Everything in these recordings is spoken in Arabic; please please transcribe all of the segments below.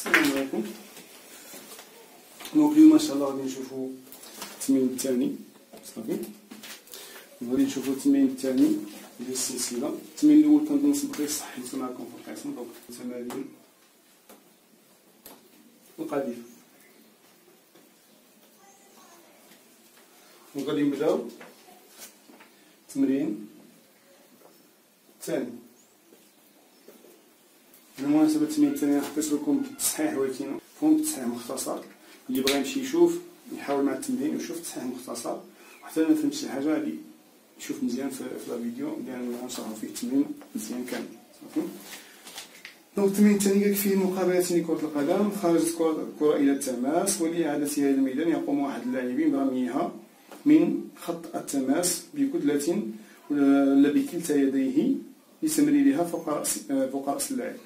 السلام عليكم. دونك اليوم ان شاء الله غادي نشوفوا التمرين الثاني. صافي غادي نشوفوا التمرين الثاني ديال السلسله. التمرين الاول كنظن سبق صحيتو معكم في القسم. دونك التمارين القديمه. وغادي نبداو التمرين الثاني. بالمناسبة التمرين الثاني حطيت لكم بالتصحيح، ولكن فهم تصحيح مختصر. اللي بغى يمشي يشوف يحاول مع التمرين ويشوف تصحيح مختصر، وحتى ما فهمتش شي حاجه غادي يشوف مزيان في لا فيديو ديال غنشرحو فيه التمرين مزيان كامل. صافي. دونك التمرين الثاني قالك فيه مقابلة كرة القدم. خرجت الكرة إلى التماس، ولإعادتها إلى الميدان يقوم أحد اللاعبين برميها من خط التماس بكتلة ولا بكلتا يديه لتمريرها فوق رأس اللاعب.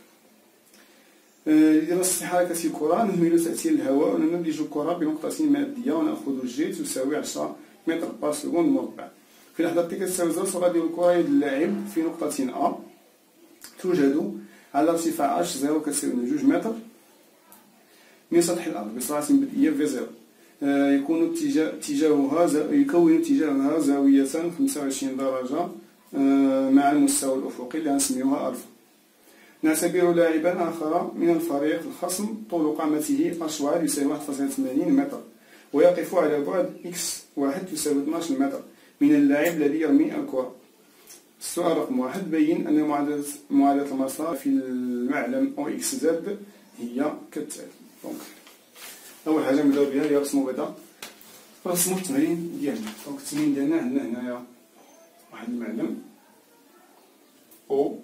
لدراسة حركة الكرة نهمل تأثير الهواء ونمدج الكرة بنقطة مادية ونأخذ جي تساوي 10 متر بار سكوند مربع. في لحظة تلك تساوي زر تغادر الكرة يد اللاعب في نقطة أ توجد على ارتفاع h 0 كتساوي 2 متر من سطح الأرض بسرعة بدئية v 0. يكون اتجاهها زاوية 25 درجة مع المستوى الأفقي اللي غنسميوها ألفا. نعتبر لاعبا آخر من الفريق الخصم طول قامته أشوار يساوي 1.80 متر، ويقف على بعد x1 تساوي 12 متر من اللاعب الذي يرمي الكرة. السؤال رقم 1: بين أن معادلة المسار في المعلم أو x z هي كالتالي. دونك أول حاجة نبداو بها هي رسمو التمرين ديالنا. دونك التمرين ديالنا عندنا هنايا واحد المعلم أو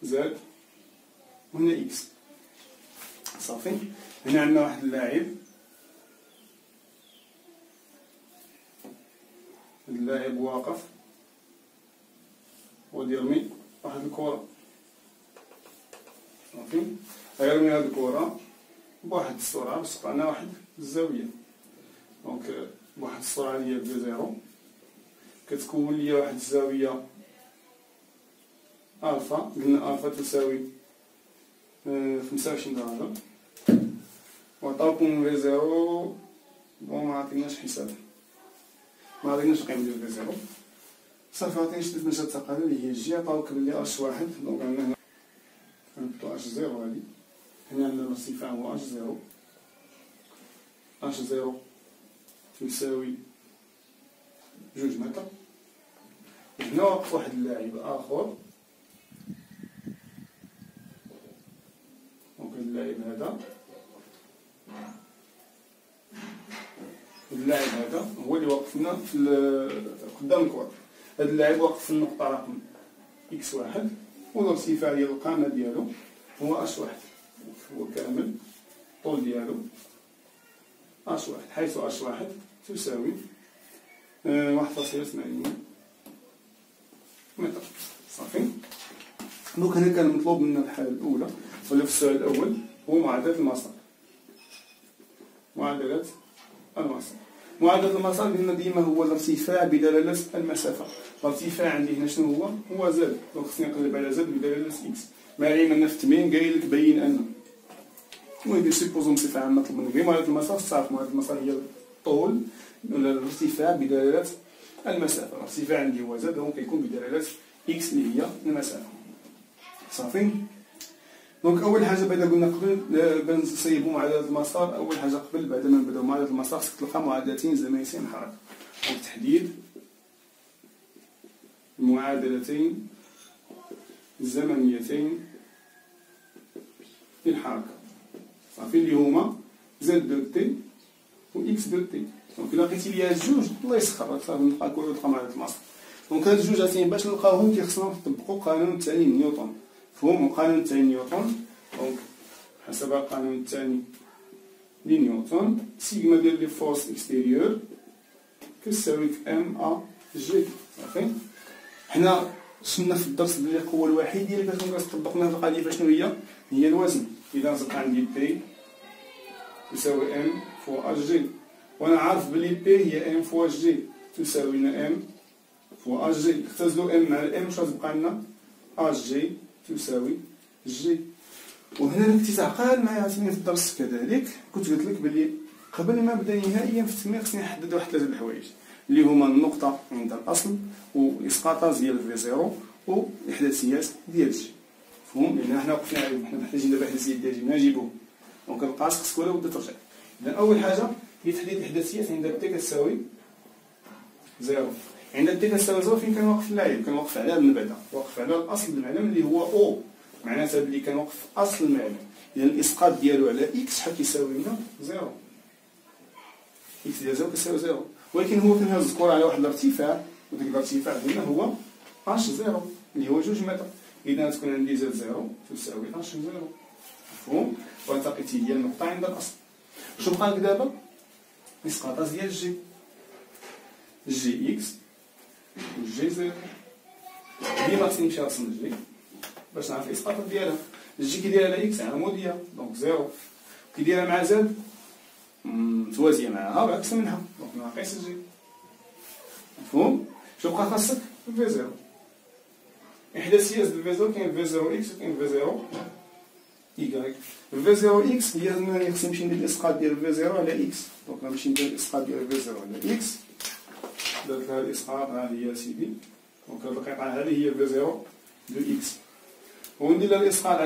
زد وهنا إكس. صافي. هنا عندنا واحد اللاعب، اللاعب واقف وغادي يرمي واحد الكرة. صافي. غيرمي هاد الكرة بواحد السرعة باش تبقى لنا واحد الزاوية. دونك بواحد السرعة اللي هي في زيرو كتكون ليا واحد الزاوية ألفا. قلنا ألفا تساوي 25 درجة، وعطاوكم في زيرو بون معطيناش حساب، معطيناش القيمة ديال في زيرو. صافي عطيني شديت نجاة التقارير اللي هي جي. عطاوك بلي اش واحد. دونك عندنا هنا كنحطو اش زيرو هادي. هنا عندنا الارتفاع هو اش زيرو. اش زيرو تساوي 2 متر. هنا واقف واحد اللاعب آخر. اللاعب هذا هو اللي واقف لنا قدام الكرة. هذا اللاعب واقف في النقطة رقم x1، والارتفاع ديال القامة ديالو هو h1. هو كامل الطول ديالو h1، حيث h1 تساوي 1.80 متر. صافي. دونك هنا كان مطلوب منا الحالة الأولى ولا في السؤال الأول هو معادلة المسار. معادلة المسار قلنا ديما هو الارتفاع بدلالة المسافة. الارتفاع عندي هنا شنو هو زد. دونك خصني نقلب على زد بدلالة اكس. ما علينا من في التمرين قايل لك بين أن، المهم سيبوزو بصفة عامة طلب منك غير معادلة المسار. تعرف معادلة المسار هي الطول ولا الارتفاع بدلالة المسافة. الارتفاع عندي هو زد، دونك يكون بدلالة اكس اللي هي المسافة. صافي. دونك اول حاجه بعدا قلنا قبل نصيبوا معادله المسار، اول حاجه قبل بعد ما نبداو معادله المسار خصك تلقى معادلتين زمنيتين حركه. دونك تحديد المعادلتين الزمنيتين للحركه. صافي. اللي هما زد دو تي و اكس دو تي. دونك الا لقيتي ليا الجوج الله يسخر نلقى كل معادله المسار. دونك هاد الجوج عاوتاني باش نلقاوهم كيخصنا نطبقوا قانون الثاني من نيوتن. مفهوم؟ القانون الثاني نيوتن. دونك حسب القانون الثاني لنيوتن سيغما ديال لي فورس اكستيريور كتساوي ام ا جي. صافي. حنا شفنا في الدرس بلي القوه الوحيده اللي كتكون كتطبقنا في القضيه شنو هي الوزن. اذا تلقى عندي بي تساوي ام فوا اش جي، وانا عارف بلي بي هي ام فوا جي تساوي لنا ام فوا اش جي. اختزلوا ام مع الام واش غتبقى لنا اش جي تساوي جي. وهنا الاتساع قال معايا عاوتاني في الدرس كذلك كنت قلت لك بلي قبل ما نبدا نهائيا في التنميه خصني نحدد واحد ثلاثه الحوايج اللي هما النقطه عند الاصل والاسقاطات ديال في زيرو والاحداثيات ديال جي. مفهوم؟ لان حنا وقفنا عليهم، حنا محتاجين دابا الاحداثيات ديال جي نجيبوهم. دونك القاس خصك ولا بد ترجع. اذا اول حاجه هي تحديد الاحداثيات عند تي كتساوي زيرو. عند تي كتساوي زيرو فين كنوقف اللاعب؟ كنوقف على من بعدا، واقف على الاصل المعلم اللي هو او، معناتها بلي كنوقف في اصل المعلم. اذا الاسقاط ديالو على اكس شحال كيساوي لنا؟ زيرو. اكس ديال زيرو كيساوي زيرو، ولكن هو كنهز الكره على واحد الارتفاع، وداك الارتفاع ديالنا هو اش زيرو اللي هو 2 متر. اذا تكون عندي زد زيرو تساوي اش زيرو. مفهوم؟ والتقيتي هي النقطه عند الاصل. شنو بقى لك دابا؟ اسقاطات ديال جي، جي اكس وجي زيرو. ديما خصني نمشي نرسم جي باش نعرف الاسقاطات ديالها. جي كيدير على اكس عموديه دونك زيرو، كيديرها مع زد متوازيه معاها وعكس منها دونك ناقص جي. مفهوم؟ شنو بقى خاصك؟ في زيرو. احداثيات ديال في زيرو كاين في زيرو اكس وكاين في زيرو إيكغيك. في زيرو إكس هي أنني خصني نمشي ندير الإسقاط ديال في زيرو على إكس، دونك غنمشي ندير الإسقاط ديال في زيرو على إكس، درت لها الإسقاط ها هي سيدي، دونك هاد القطعة هادي هي في زيرو دو إكس، وندير لها الإسقاط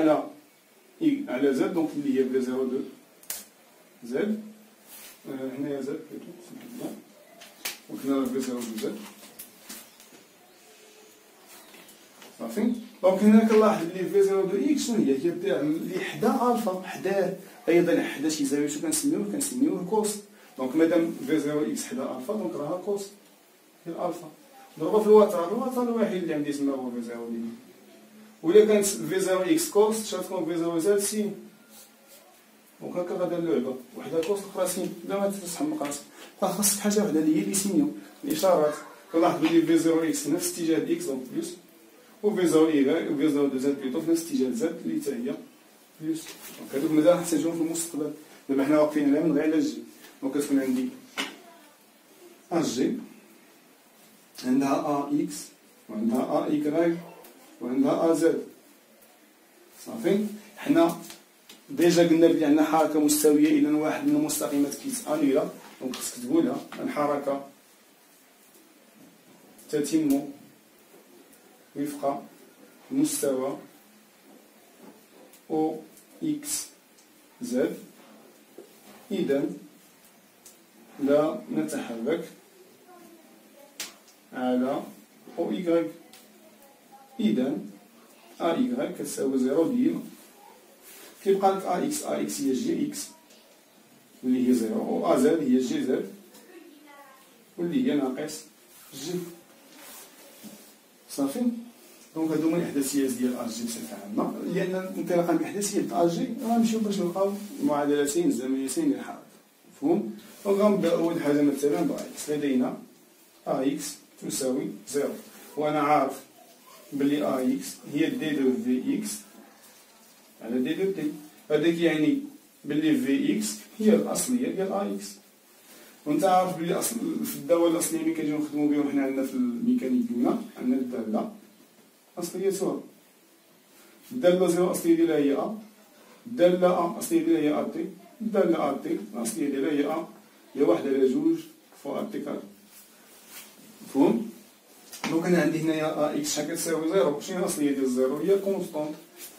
على زد، دونك اللي هي في زيرو دو زد، هنايا زد بلوتو سمحلنا، وكنا في زيرو دو زد. صافي. دونك هنا كنلاحظ بلي في زيرو دو اكس شنو هي؟ كيدير اللي حدا الفا، حداه ايضا حدا شي زاويه شنو كنسميوه كوس. دونك مادام في زيرو اكس حدا الفا دونك راها كوس ديال الفا. ضربها في الوتر الوحيد اللي عندي تما هو في زيرو دي. وإلا كانت في زيرو اكس كوس تكون في زيرو زاد سين. دونك هكا غادا اللعبه، وحده كوس الاخرى سين، بلا ما تتحمق راسك. خاصك حاجه وحده اللي هي لي سينيو، الاشارات. كنلاحظ بلي في زيرو اكس نفس اتجاه اكس دونك بلوس، وفي زيرو إيغريك وفي زيرو دو زد بلوتو في نفس اتجاه زد اللي حتى هي بلوس. دونك هادوك مازال نحتاجوهم في المستقبل، دابا حنا واقفين عليهم غير على جي. دونك كتكون عندي جي عندها اكس وعندها إيغريك وعندها زد. صافي. حنا ديجا قلنا بلي عندنا حركه مستويه، اذا واحد من المستقيمات كيتانيلا، دونك خصك تقولها الحركه تتم وفق مستوى او اكس زد، اذا لا نتحرك على او ايغريك، اذا ا ايغريك كتساوي زيرو ديما. كيبقى لك ا اكس هي جي اكس واللي هي زيرو، و ا زد هي جي زد واللي هي ناقص جي. صافي. دونك هادو هما الاحداثيات ديال ا جي بصفه عامه، لان انطلاقا باحداثيات ا جي غنمشيو باش نلقاو معادلتين زمنيتين للحركه. مفهوم؟ دونك غنبدا اول حاجه مثلا ب اكس. لدينا ا اكس تساوي زيرو، وانا عارف بلي ا اكس هي دي دو في اكس على دي دو تي. هذا كيعني بلي في اكس هي الاصليه ديال ا اكس، وانت عارف بلي اصل في الدواله الاصليه اللي كنجيو نخدمو بهم حنا عندنا في الميكانيك ديالنا عندنا الداله اصليه زيرو. الداله زيرو الاصليه ديالها هي ا، الداله ا الاصليه ديالها هي ا تي، الداله ا تي الاصليه ديالها هي ا، هي واحد على جوج فوق ا تي كار. مفهوم؟ دونك انا عندي هنايا ا اكس شحال كتساوي زيرو. شنو هي الاصليه ديال الزيرو؟ هي كونستونت.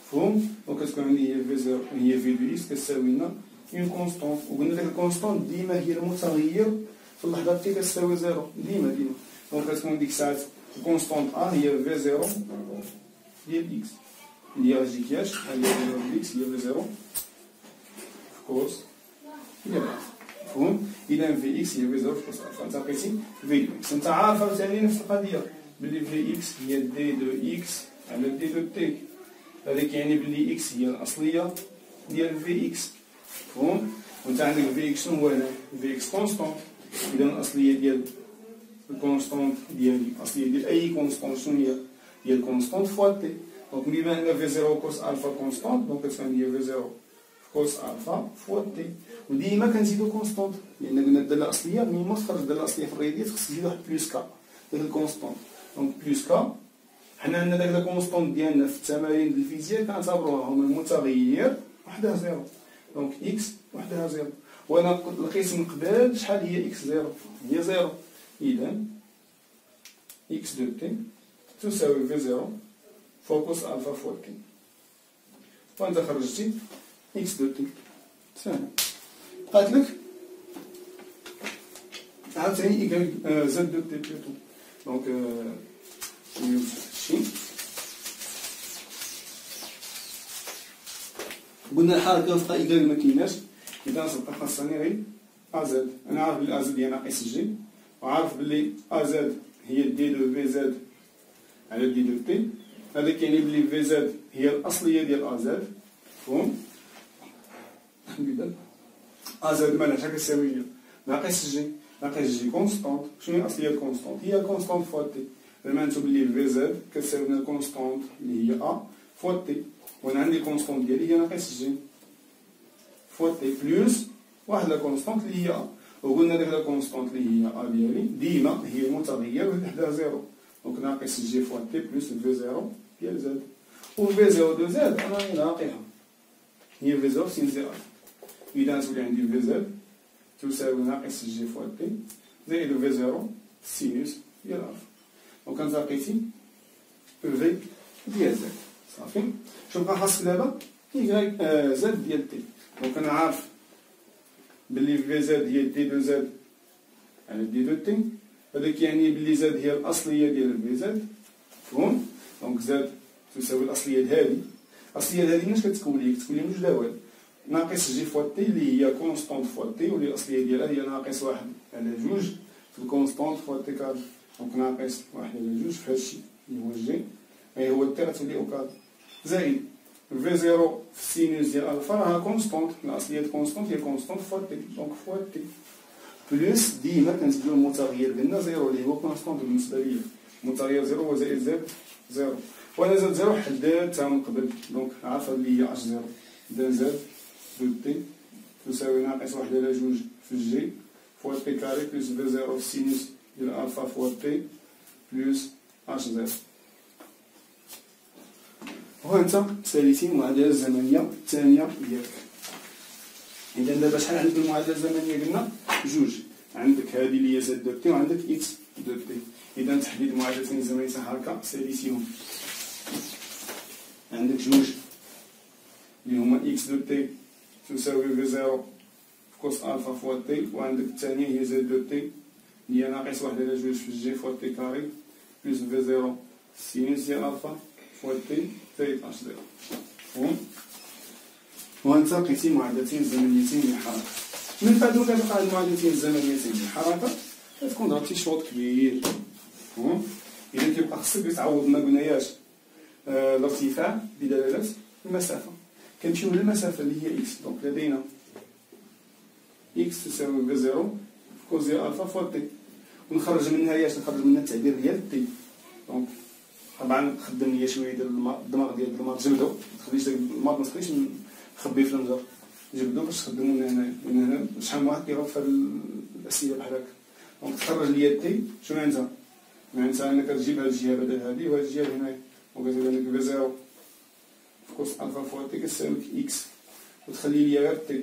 مفهوم؟ دونك كتكون عندي هي في زيرو هي في دو اكس كتساوي لنا اون كونستونت، وقلنا ديك الكونستونت ديما هي المتغير في اللحظه تي كتساوي زيرو ديما. دونك كتكون ديك الساعات الكونستونت ا هي في زيرو ديال اكس اللي هي جيكياش، هي زيرو ديال اكس هي في زيرو في كوس ديال ا. مفهوم؟ اذا في اكس هي في زيرو في كوس الفا. انت لقيتي في اكس، انت عارف عاوتاني نفس القضيه بلي في اكس هي دي دو اكس على دي دو تي. هذا كيعني بلي اكس هي الاصليه ديال في اكس. مفهوم؟ وانت عندك في اكس شنو هو هنا؟ في اكس كونستونت، اذا الاصليه ديال الكونستونت ديالي، الاصليه ديال اي كونستونت شنو هي؟ هي الكونستونت فوا تي. دونك بما ان في زيرو كوس الفا كونستونت، دونك كتكون هي في زيرو كوس الفا فوا تي. وديما كنزيدو كونستونت، لان قلنا الداله الاصليه ملي تخرج الداله الاصليه في الرياضيات خصك تزيد واحد بلوس كا ديال الكونستونت. دونك بلوس كا حنا عندنا داك لا كونستونط ديالنا في التمارين ديال الفيزياء كنعتبروها هما المتغير وحدها زيرو، دونك اكس وحدها زيرو. وانا لقيت من قبل شحال هي اكس زيرو، هي زيرو. اذا اكس دو تي تساوي في زيرو فوكس الفا فوا تي، وانت خرجتي اكس دو تي سهل. قالت لك عاوتاني ايكال زد دو تي بلوتو، دونك شي قلنا الحركه تبقى ايكال ما كايناش، اذا تبقى خاصني غير ازد. انا عارف بلي ازد هي ناقص جي، وعارف بلي ازد هي دي دو في زد على دي دو تي. هذا كيعني بلي في زد هي الاصليه ديال ازد، مفهوم؟ اذا ازد مالها كتساوي ناقص جي، ناقص جي كونستونط. شنو هي الاصليه ديال كونستونط؟ هي كونستونط فوا تي. معناتو بلي في زد كتساوي لنا الكونستونط اللي هي ا فوا تي، وانا عندي الكونستونط ديالي هي ناقص جي فوا تي بلوس واحد لا كونستونط اللي هي ا. وقلنا ديك لا كونستونط اللي هي ا ديالي ديما هي المتغير اللي حداها زيرو، دونك ناقص جي فوا تي بلوس في زيرو ديال زد. و في زيرو دو زد انا راني ناقيها هي في زيرو سين زي ا. اذا تولي عندي في زد تساوي ناقص جي فوا تي زائد في زيرو سينوس ديال الفا. دونك انت لقيتي في ديال زد صافي. شنو بقى خاصك دابا؟ ايكغيك زد ديال تي. دونك انا عارف بلي في زد هي دي دو زد على دي دو تي، هذا كيعني بلي زد هي الاصليه ديال في زد، مفهوم؟ دونك زد تساوي الاصليه هذه. الاصليه هذه اش كتكون لي؟ كتكون لي جوج دواول، ناقص جي فوا تي اللي هي كونستونط فوا تي، واللي الاصليه ديالها هي ناقص واحد على جوج في الكونستونط فوا تي كاد. دونك ناقص واحد على جوج في هادشي اللي هو جي، اي هو تي غتولي او كاد، زائد في زيرو في سينوس ديال الفا راها كونستونط، الاصليه ديال كونستونط هي كونستونط فوا تي، دونك فوا تي بلوس ديما كنسبدلو المتغير ديالنا زيرو اللي هو كونستونط بالنسبه ليا. المتغير زيرو هو زائد زد زيرو، وانا زد زيرو حددتها من قبل، دونك عارفه بلي هي اش زيرو. اذا زد دو تي تساوي ناقص واحد على جوج في جي فوا تي كاري بلوس في زيرو في سينوس ديال الفا فوا تي بلوس اش زيرو. وهانت ساليتي المعادله الزمنيه الثانيه ديالك. اذا دابا شحال عندك المعادله الزمنيه؟ قلنا جوج، عندك هذه اللي هي زد دو تي وعندك اكس دو تي. اذا تحديد المعادلتين الزمنيتين هكا ساليتيهم. عندك جوج اللي هما اكس دو تي تساوي في زيرو كوس الفا فوا تي، وعندك الثانيه هي زد دو تي اللي هي ناقص واحد على جوج في جي فوا تي كاري بلوس في زيرو سينوس ديال الفا فوا تي زائد اش زيرو، مفهوم؟ وانت لقيتي معادلتين زمنيتين للحركه. من بعد ما كتلقى المعادلتين الزمنيتين للحركه كتكون ضربتي شوط كبير، مفهوم؟ اذا كيبقى خصك تعوض ما قلناياش الارتفاع بدلاله المسافه. كنمشيو للمسافه اللي هي اكس، دونك لدينا اكس تساوي في زيرو في كوز ديال الفا فوا تي، ونخرج منها ياش؟ نخرج منها التعبير ديال تي. دونك طبعا خدم ليا شويه ديال الدماغ ديال الماط، جبدو متخليش داك الماط متخليش نخبيه في المجر، جبدو باش تخدمو من هنا. من هنا شحال من واحد كيعرف في هاد الاسئله بحال هكا. دونك تخرج ليا تي، شنو معناتها؟ معناتها انك تجيب هاد الجهه بدل هادي وهاد الجهه هنايا، دونك كتبان لك في زيرو في كوس الفا فوا تي كتساوي اكس، وتخلي ليا غير تي.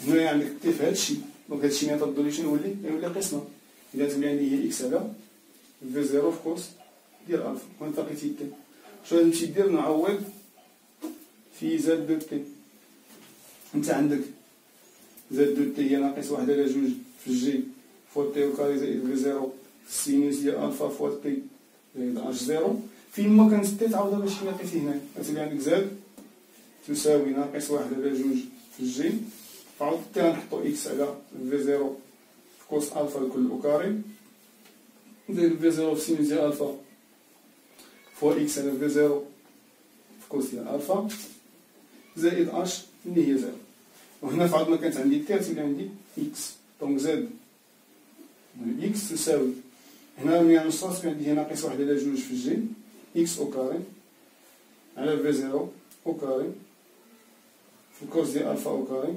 هنايا عندك تي في هادشي، دونك هادشي ملي تردو ليه شنو يولي قسمه. اذا تولي عندي هي اكس على في زيرو في كوس ديال الفا، وانت لقيتي تي. شنو نمشي ندير؟ نعوض في زد دو تي. انت عندك زد دو تي هي ناقص واحد على جوج في جي فوا تي وكاري زائد في زيرو في سينوس ديال الفا فوا تي زائد اش زيرو. فين ما كانت تي تعوضها باش لقيتي هنا، غتولي عندك زد تساوي ناقص واحد على جوج في جي، فعوض تي غنحطو اكس على في زيرو في كوس الفا لكل اوكاري زائد في زيرو في سينوس ديال الفا فوا اكس على في زيرو في كوس ديال الفا زائد اش اللي هي زيرو. وهنا فعوض ما كانت عندي تي تولي عندي اكس، دونك زد اكس تساوي هنا ملي نصوص عندي هنا ناقص واحد على جوج في جي اكس او كاري على في زيرو او كاري في الكوس ديال الفا او كاري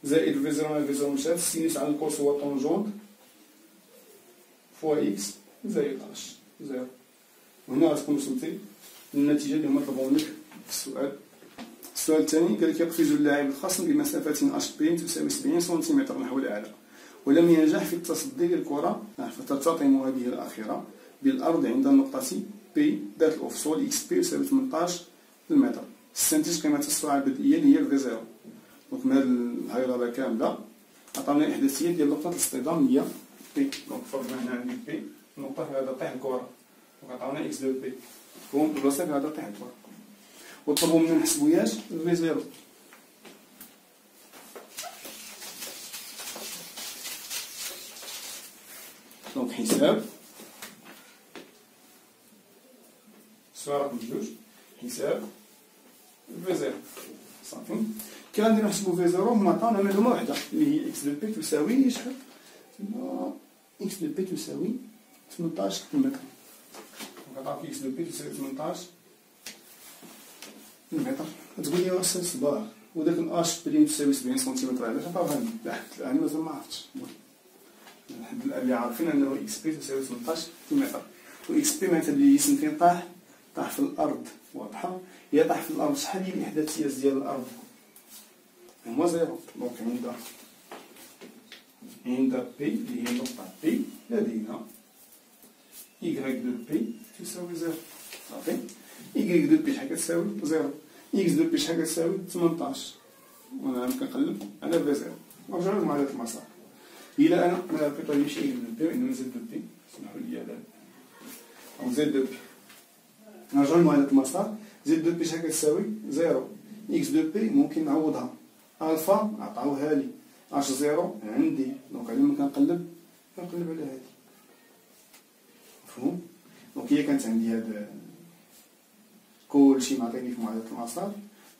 زائد في زيرو على في زيرو مشات، سينوس على الكوس هو طونجونت فوا اكس زائد اش 0. وهنا غتكون وصلتي للنتيجة اللي هما طلبوا منك في السؤال. السؤال الثاني قال لك يقفز اللاعب الخصم بمسافة اش بي تساوي 70 سنتيمتر نحو الأعلى، ولم ينجح في التصدي للكرة، فترتطم هذه الأخيرة بالأرض عند النقطة بي ذات الأفصول إكس بي يساوي 18 المتر. استنتج قيمة السرعة البدئية اللي هي في زيرو. دونك من هاد الهيرارة كاملة عطاونا الإحداثية ديال نقطة الاصطدام هي بي. دونك فرضنا هنا عندي بي النقطة في هذا طيح الكرة، دونك عطاونا إكس دو بي هو البلاصة في هذا طيح الكرة، وطلبوا منا نحسبو ياش في زيرو. دونك حساب السؤال رقم 2 حساب في زيرو صافي. كي غنديرو نحسبو في زيرو هما عطاونا معلومة وحدة اللي هي إكس دو بي تساوي شحال؟ إكس دو بي تساوي 18 متر. دونك عطاوك إكس دو بي تساوي 18 المتر. تقول لي أستاذ صباح وداك الاش بريم تساوي 70 سنتيمتر علاش عطاوها لي؟ لا أنا مازال معرفتش. الحد الآن اللي عارفين أنه إكس بي تساوي 18 متر، و إكس بي معناتها بلي يسن فين طاح في الأرض، واضحة؟ هي طاح في الأرض، شحال هي الإحداثية ديال الأرض؟ هما زيرو. دونك عند بي اللي هي نقطة بي لدينا إيكغيك دو بي تساوي زيرو صافي. إيكغيك دو بي شحال كتساوي؟ زيرو. إكس دو بي شحال كتساوي؟ 18. وأنا كنقلب على في زيرو ونرجعو لمعادلة المسار. إلا أنا لقيت لي شي إكس دو بي وإنما زد دو بي، سمحوا لي هذا أو زد دو بي، نرجعو لمعادلة المسار. زد دو بي شحال كتساوي؟ زيرو. إكس دو بي ممكن نعوضها، ألفا عطاوها لي، اش زيرو عندي، دونك على ما كنقلب على هادي، مفهوم؟ دونك هي كانت عندي هاد كلشي معطيني في معادلة المسار،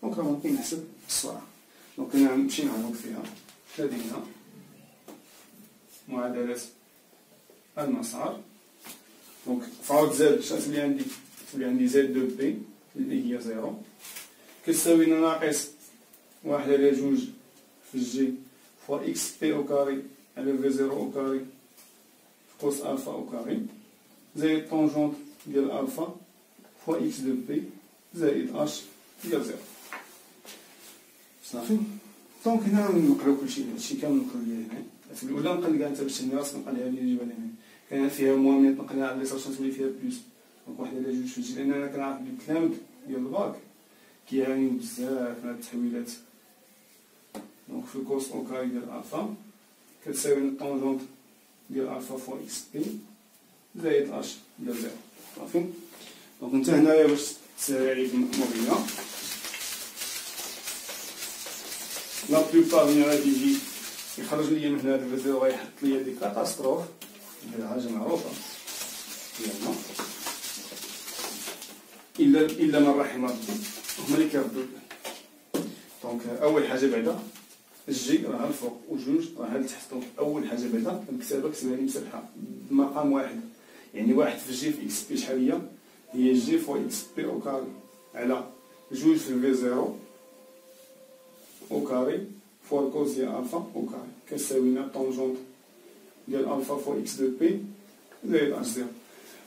دونك راه ممكن نحسب السرعة. دونك أنا نمشي نعوض فيها. لدينا معادلة المسار، دونك فعوض زد شنو تولي عندي؟ تولي عندي زد دو بي اللي هي زيرو كتساوي ناقص 1 على 2 في جي فوا إكس بي أو كاري على في زيرو أو كاري في كوس ألفا أو كاري زائد طونجونت ديال ألفا فوا إكس دو بي زائد أش ديال زيرو صافي. دونك هنا نقراو كلشي، هادشي كامل نقرا ليه هنا. الأولى نقل كاع نتا باش تشري راسك نقلها لي نجيبها لهنا، كاين فيها مواميط نقلها على اليسار باش تولي فيها بلوس، دونك 1 على 2 في الجي، لأن أنا كنعرف بلي التلامذ ديال الباك كيعانيو بزاف من هاد التحويلات. دونك في كوس أو كاري ديال ألفا كتساوي طونجونت ديال ألفا فوا إكس بي زائد أش ديال زيرو صافي. دونك نتا هنايا باش تسهل عليك الموضوع، لا بلوبار ملي غادي يجي يخرج ليا من هنا هذا الفيزيرو غيحط ليا ديك كاتاستروف، هذه حاجة معروفة ديالنا، إلا من رحم ربي هما اللي كيردو. دونك أول حاجة بعدا الجي راه الفوق وجوج راه لتحت. دونك أول حاجة بعدا الكتابة كتبها لي مسرحة بمقام واحد، يعني واحد في جي في إكس بي شحال هي جي فوا إكس بي أو كاري على جوج في في زيرو أو كاري فوا الكوز ديال ألفا أو كاري كتساوي لنا طونجونت ديال ألفا فوا إكس دو بي زائد أش زيرو.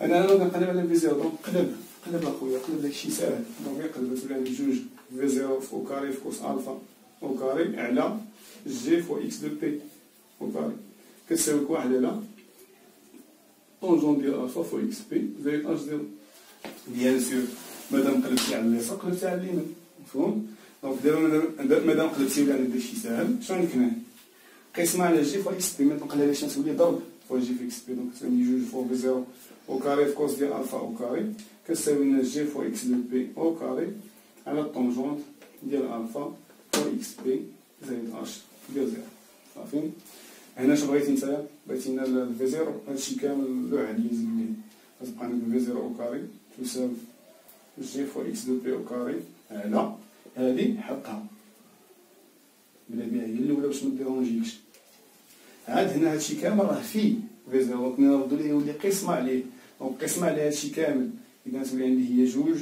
أنا كنقلب على في زيرو، دونك قلب أخويا، قلب داكشي ساهل. دونك قلبت تولي عندي جوج في زيرو فو كاري في كوس ألفا أو كاري على جي فوا إكس دو بي أو كاري كتساوي 1 على طونجونت ديال ألفا فوا إكس بي زائد أش زيرو. بيان سور مادام قلبتي على اليسار قلبتي على اليمين، مفهوم؟ دونك دابا مادام قلبتي ولا عندك داكشي ساهل، شنو عندك هنا؟ قسمة على جي فوا إكس بي، مادام نقلها شنو تولي ضرب فوا جي في إكس بي، دونك تساوي جوج فوا في زيرو أو كاري في كوس ديال ألفا أو كاري كتساوي لنا جي فوا إكس دو بي أو كاري على الطونجونت ديال ألفا فوا إكس بي زائد أش ديال زيرو صافي. هنا شنو بغيتي نتايا؟ بغيتي لنا الفي زيرو هادشي كامل لوح عليه زيد ليه، غتبقى عندك في زيرو أو كاري تساوي جي فوا إكس دو بي أو كاري على هادي حطها بلا بها هي الأولى باش مديرونجيكش. عاد هنا هادشي كامل راه فيه في زيرو، دونك نردو ليه يولي قسمة عليه، دونك قسمة على هادشي كامل إذا تولي عندي هي جوج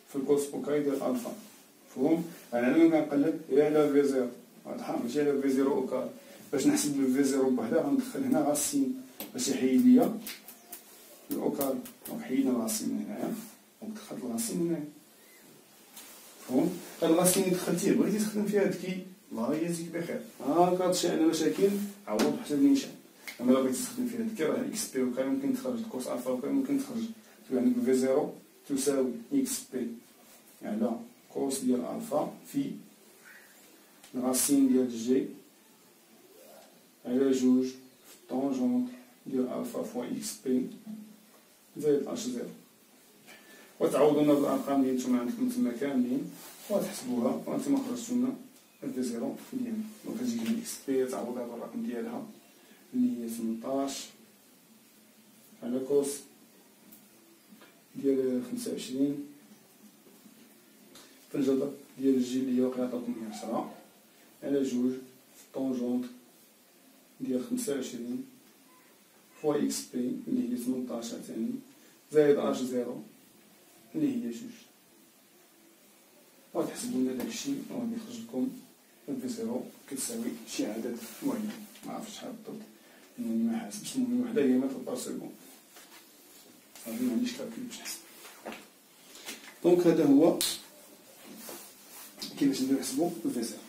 في الكوس أو كاري ديال ألفا، مفهوم؟ أنا ملي كنقلب هي على في زيرو واضحة، ماشي على في زيرو أو كاري. باش نحسب في زيرو بوحدها غندخل هنا غا السين باش يحيد ليا الأوكال. دونك حيدنا الغاسين من هنايا دونك دخلت الغاسين من هنايا. مفهوم؟ هاد الغاسين اللي دخلتيه بغيتي تخدم فيها هادكي الله يجازيك بخير. هاكا هادشي عندنا مشاكل عوض حسب النيشان. أما إلا بغيتي تخدم فيها هادكي راه إكس بي وكان ممكن تخرج الكوس ألفا وكان ممكن تخرج تكون عندك في زيرو تساوي إكس بي على كوس ديال ألفا في الغاسين ديال جي على جوج في الطونجونت ديال ألفا فوا إكس بي زائد أش زيرو. وتعوضونا بالأرقام اللي نتوما عندكم تما كاملين وتحسبوها وانتما خرجتو لنا في زيرو ديالنا. دونك تجي لنا إكس بي تعوضها بالرقم ديالها اللي هي 18 على كوس ديال 25 في الجذر ديال الجي اللي هي واقيلا عطاكم هي 10 على جوج في الطونجونت ديال 25 فوا إكس بي اللي هي 18 تاني زائد أش زيرو اللي هي جوج. وتحسبوا لنا داكشي وغادي يخرج لكم في زيرو كتساوي شي عدد معين معرفتش شحال بالضبط لأنني ما حاسبش. المهم وحدة هي متر بار سكوند صافي معنديش كالكول باش نحسب. دونك هذا هو كيفاش نديرو نحسبو في زيرو.